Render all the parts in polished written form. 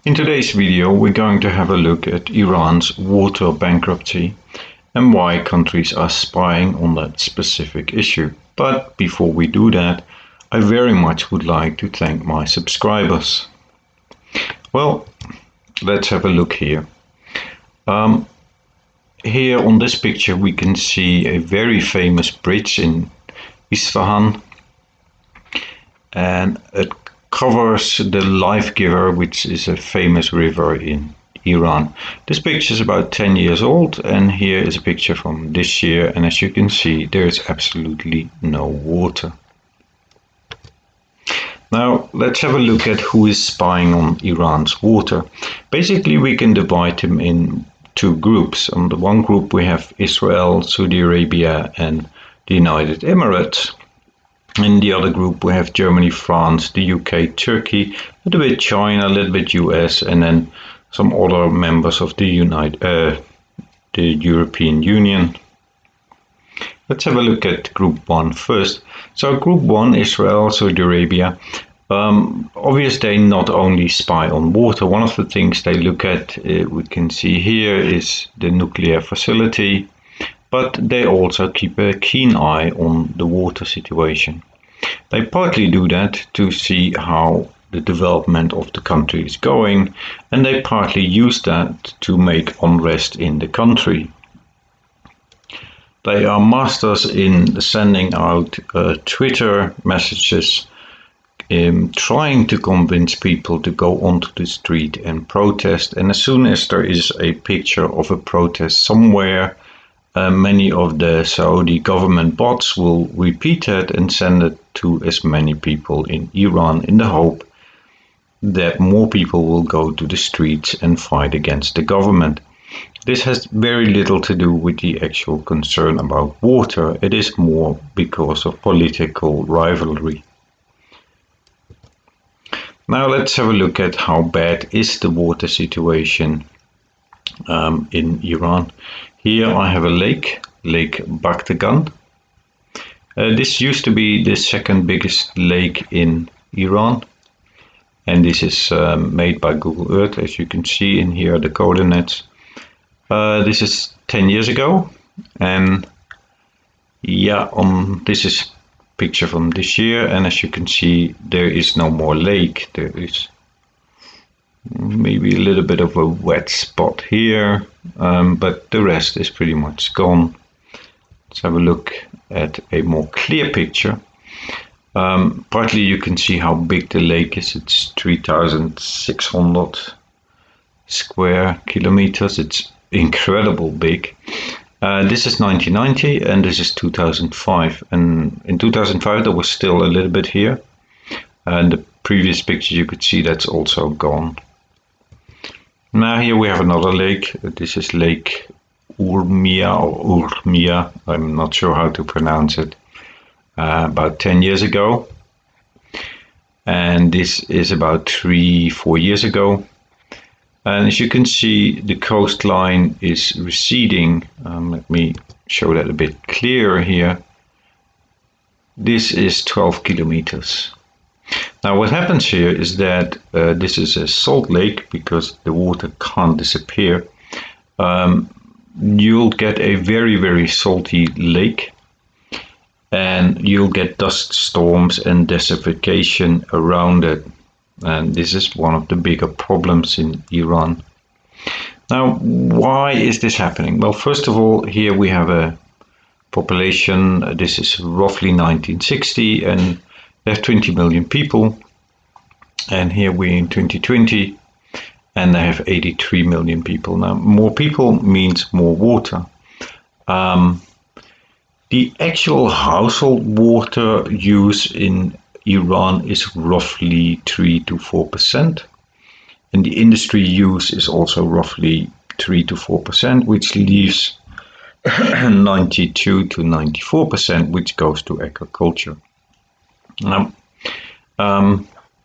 In today's video, we're going to have a look at Iran's water bankruptcy and why countries are spying on that specific issue. But before we do that, I very much would like to thank my subscribers. Well, let's have a look here. Here on this picture we can see a very famous bridge in Isfahan, and it covers the Life Giver, which is a famous river in Iran. This picture is about 10 years old, and here is a picture from this year, and as you can see there is absolutely no water. Now let's have a look at who is spying on Iran's water. Basically we can divide them in two groups. On the one group we have Israel, Saudi Arabia and the United Emirates. In the other group we have Germany, France, the UK, Turkey, a little bit China, a little bit US, and then some other members of the European Union. Let's have a look at Group 1 first. So Group 1, Israel, Saudi Arabia. Obviously they not only spy on water. One of the things they look at, we can see here, is the nuclear facility. But they also keep a keen eye on the water situation. They partly do that to see how the development of the country is going, and they partly use that to make unrest in the country. They are masters in sending out Twitter messages, trying to convince people to go onto the street and protest, and as soon as there is a picture of a protest somewhere, many of the Saudi government bots will repeat it and send it to as many people in Iran in the hope that more people will go to the streets and fight against the government. This has very little to do with the actual concern about water. It is more because of political rivalry. Now let's have a look at how bad is the water situation in Iran. Here I have a lake, Lake Baghtagan. This used to be the second biggest lake in Iran, and this is made by Google Earth, as you can see in here the coordinates. This is 10 years ago, and yeah, this is a picture from this year, and as you can see there is no more lake. There is maybe a little bit of a wet spot here, but the rest is pretty much gone. Let's have a look at a more clear picture. Partly you can see how big the lake is. It's 3,600 square kilometers. It's incredible big. This is 1990 and this is 2005, and in 2005 there was still a little bit here, and the previous picture you could see that's also gone. Now here we have another lake. This is Lake Urmia, I'm not sure how to pronounce it, about 10 years ago, and this is about 3-4 years ago. And as you can see, the coastline is receding. Let me show that a bit clearer here. This is 12 kilometers. Now what happens here is that this is a salt lake because the water can't disappear. You'll get a very, very salty lake, and you'll get dust storms and desertification around it. And this is one of the bigger problems in Iran. Now, why is this happening? Well, first of all, here we have a population. This is roughly 1960, and they have 20 million people. And here we're in 2020, and they have 83 million people. Now, more people means more water. The actual household water use in Iran is roughly 3 to 4%, and the industry use is also roughly 3 to 4%, which leaves 92 to 94%, which goes to agriculture. Now,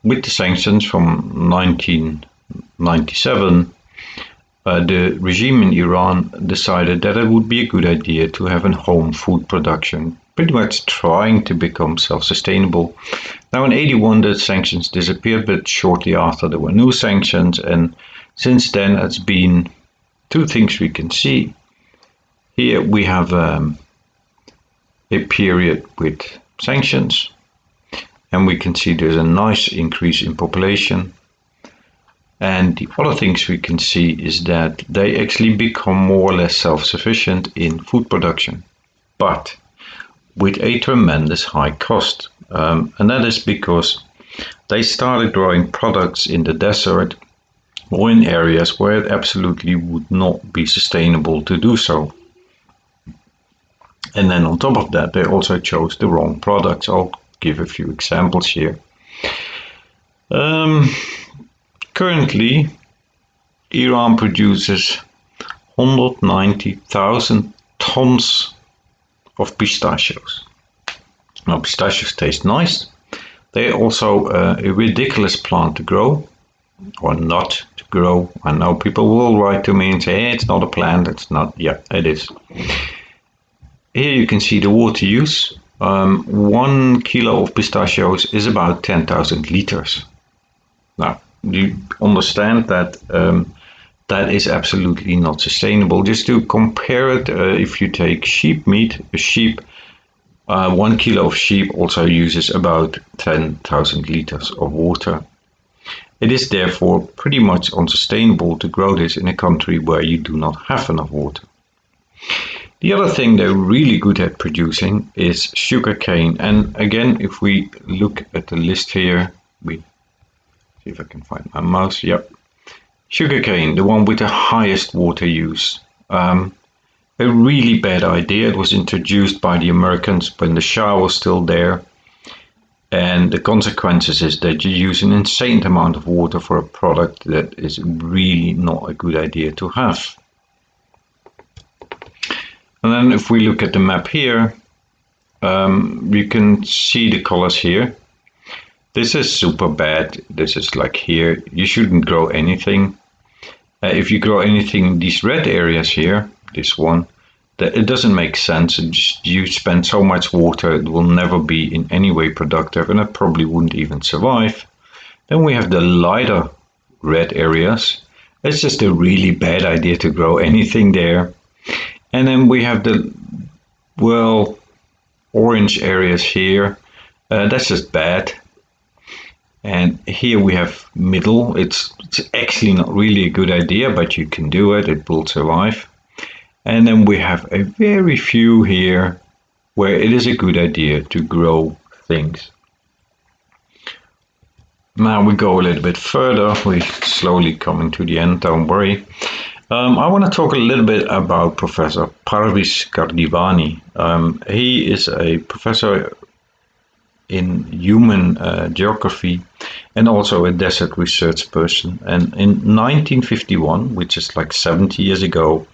with the sanctions from 1997, the regime in Iran decided that it would be a good idea to have a home food production, pretty much trying to become self-sustainable. Now in 81 the sanctions disappeared, but shortly after there were new sanctions, and since then it's been two things we can see. Here we have a period with sanctions, and we can see there's a nice increase in population. And the other things we can see is that they actually become more or less self-sufficient in food production, but with a tremendous high cost. And that is because they started growing products in the desert or in areas where it absolutely would not be sustainable to do so. And then on top of that, they also chose the wrong products. I'll give a few examples here. Currently, Iran produces 190,000 tons of pistachios. Now, pistachios taste nice. They're also a ridiculous plant to grow, or not to grow. I know people will write to me and say, hey, it's not a plant, it's not. Yeah, it is. Here you can see the water use. 1 kilo of pistachios is about 10,000 liters. Now, you understand that that is absolutely not sustainable. Just to compare it, if you take sheep meat, a sheep, 1 kilo of sheep also uses about 10,000 liters of water. It is therefore pretty much unsustainable to grow this in a country where you do not have enough water. The other thing they're really good at producing is sugarcane. And again, if we look at the list here, see if I can find my mouse. Yep. Sugarcane, the one with the highest water use. A really bad idea. It was introduced by the Americans when the Shah was still there. And the consequences is that you use an insane amount of water for a product that is really not a good idea to have. And then if we look at the map here, you can see the colors here. This is super bad. This is like here, you shouldn't grow anything. If you grow anything in these red areas here, this one, it doesn't make sense. You spend so much water, it will never be in any way productive, and it probably wouldn't even survive. Then we have the lighter red areas. It's just a really bad idea to grow anything there. And then we have the, well, orange areas here. That's just bad. And here we have middle. It's actually not really a good idea, but you can do it. It will survive. And then we have a very few here where it is a good idea to grow things. Now we go a little bit further. We're slowly coming to the end, don't worry. I want to talk a little bit about Professor Parviz Gardivani. He is a professor in human geography and also a desert research person. And in 1951, which is like 70 years ago,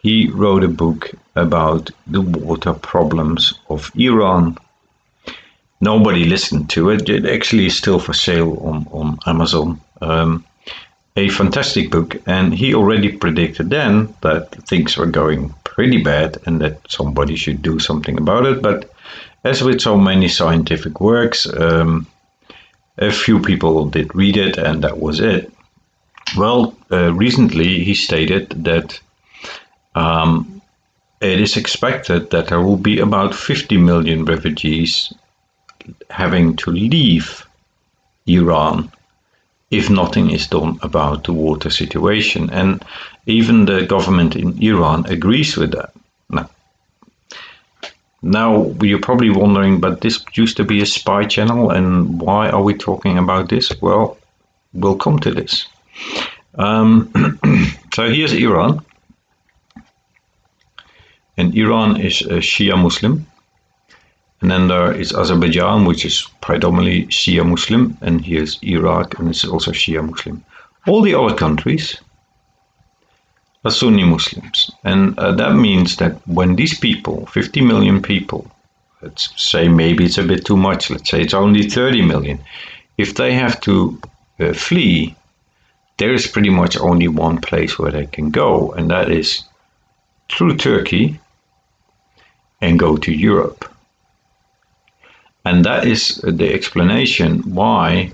he wrote a book about the water problems of Iran. Nobody listened to it. It actually is still for sale on Amazon. A fantastic book, and he already predicted then that things were going pretty bad and that somebody should do something about it. But as with so many scientific works, a few people did read it and that was it. Well, recently he stated that it is expected that there will be about 50 million refugees having to leave Iran if nothing is done about the water situation. And even the government in Iran agrees with that. Now you're probably wondering, but this used to be a spy channel, and why are we talking about this? Well, we'll come to this. So here's Iran. And Iran is a Shia Muslim. And then there is Azerbaijan, which is predominantly Shia Muslim, and here's Iraq, and it's also Shia Muslim. All the other countries are Sunni Muslims, and that means that when these people, 50 million people, let's say maybe it's a bit too much, let's say it's only 30 million, if they have to flee, there is pretty much only one place where they can go, and that is through Turkey and go to Europe. And that is the explanation why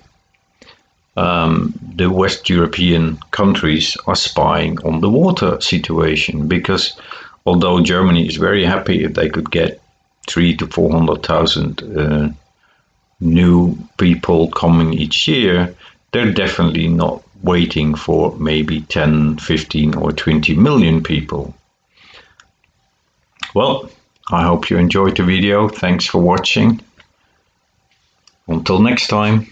the West European countries are spying on the water situation, because although Germany is very happy if they could get 300,000 to 400,000 new people coming each year, they're definitely not waiting for maybe 10, 15 or 20 million people. Well, I hope you enjoyed the video. Thanks for watching. Until next time.